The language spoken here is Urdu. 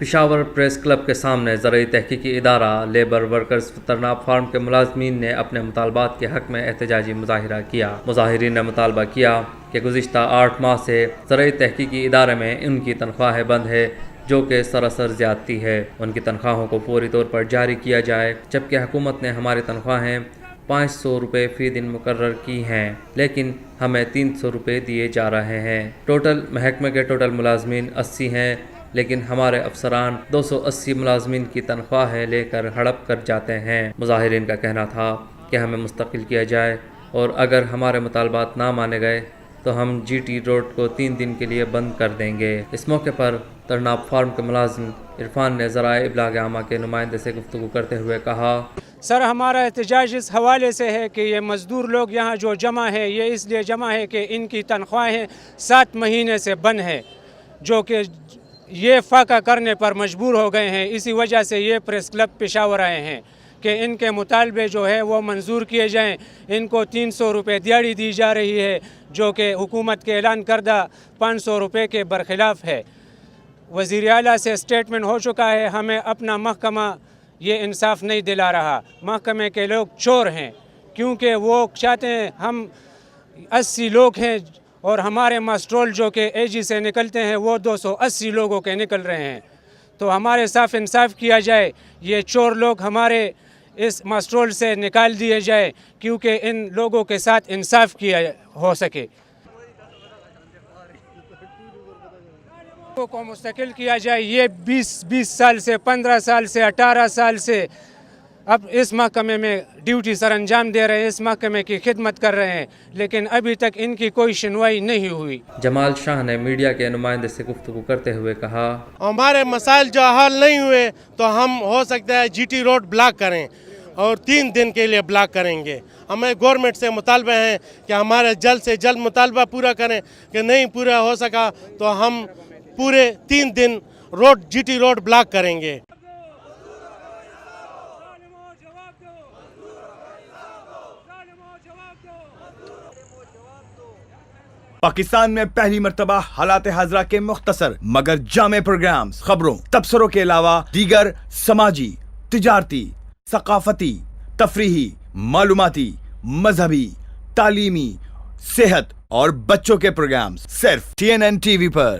پشاور پریس کلب کے سامنے زرعی تحقیقی ادارہ لیبر ورکرز ترناب فارم کے ملازمین نے اپنے مطالبات کے حق میں احتجاجی مظاہرہ کیا۔ مظاہرین نے مطالبہ کیا کہ گزشتہ 8 ماہ سے زرعی تحقیقی ادارے میں ان کی تنخواہیں بند ہے، جو کہ سراسر زیادتی ہے۔ ان کی تنخواہوں کو فوری طور پر جاری کیا جائے، جبکہ حکومت نے ہماری تنخواہیں 500 روپے فی دن مقرر کی ہیں، لیکن ہمیں 300 روپے دیے جا رہے ہیں۔ محکمے کے ٹوٹل ملازمین 80 ہیں، لیکن ہمارے افسران 280 ملازمین کی تنخواہیں لے کر ہڑپ کر جاتے ہیں۔ مظاہرین کا کہنا تھا کہ ہمیں مستقل کیا جائے، اور اگر ہمارے مطالبات نہ مانے گئے تو ہم جی ٹی روڈ کو 3 دن کے لیے بند کر دیں گے۔ اس موقع پر ترناب فارم کے ملازم عرفان نے ذرائع ابلاغ عامہ کے نمائندے سے گفتگو کرتے ہوئے کہا، سر ہمارا احتجاج اس حوالے سے ہے کہ یہ مزدور لوگ یہاں جو جمع ہے، یہ اس لیے جمع ہے کہ ان کی تنخواہیں 7 مہینے سے بند ہے، جو کہ یہ فاقہ کرنے پر مجبور ہو گئے ہیں۔ اسی وجہ سے یہ پریس کلب پشاور آئے ہیں کہ ان کے مطالبے جو ہے وہ منظور کیے جائیں۔ ان کو 300 روپے دیہڑی دی جا رہی ہے، جو کہ حکومت کے اعلان کردہ 500 روپے کے برخلاف ہے۔ وزیر اعلیٰ سے اسٹیٹمنٹ ہو چکا ہے، ہمیں اپنا محکمہ یہ انصاف نہیں دلا رہا۔ محکمے کے لوگ چور ہیں، کیونکہ وہ چاہتے ہیں ہم 80 لوگ ہیں اور ہمارے مسٹرول جو کہ اے جی سے نکلتے ہیں وہ 280 لوگوں کے نکل رہے ہیں۔ تو ہمارے ساتھ انصاف کیا جائے، یہ چور لوگ ہمارے اس مسٹرول سے نکال دیے جائے، کیونکہ ان لوگوں کے ساتھ انصاف کیا ہو سکے۔ کو مستقل کیا جائے، یہ 20 سال سے 15 سال سے 18 سال سے اب اس محکمے میں ڈیوٹی سر انجام دے رہے ہیں، اس محکمے کی خدمت کر رہے ہیں، لیکن ابھی تک ان کی کوئی سنوائی نہیں ہوئی۔ جمال شاہ نے میڈیا کے نمائندے سے گفتگو کرتے ہوئے کہا، ہمارے مسائل جو حل نہیں ہوئے تو ہم ہو سکتا ہے جی ٹی روڈ بلاک کریں، اور 3 دن کے لیے بلاک کریں گے۔ ہمیں گورنمنٹ سے مطالبہ ہے کہ ہمارے جلد سے جلد مطالبہ پورا کریں، کہ نہیں پورا ہو سکا تو ہم پورے 3 دن جی ٹی روڈ بلاک کریں گے۔ پاکستان میں پہلی مرتبہ حالات حاضرہ کے مختصر مگر جامع پروگرامز، خبروں، تبصروں کے علاوہ دیگر سماجی، تجارتی، ثقافتی، تفریحی، معلوماتی، مذہبی، تعلیمی، صحت اور بچوں کے پروگرامز صرف TNN TV پر۔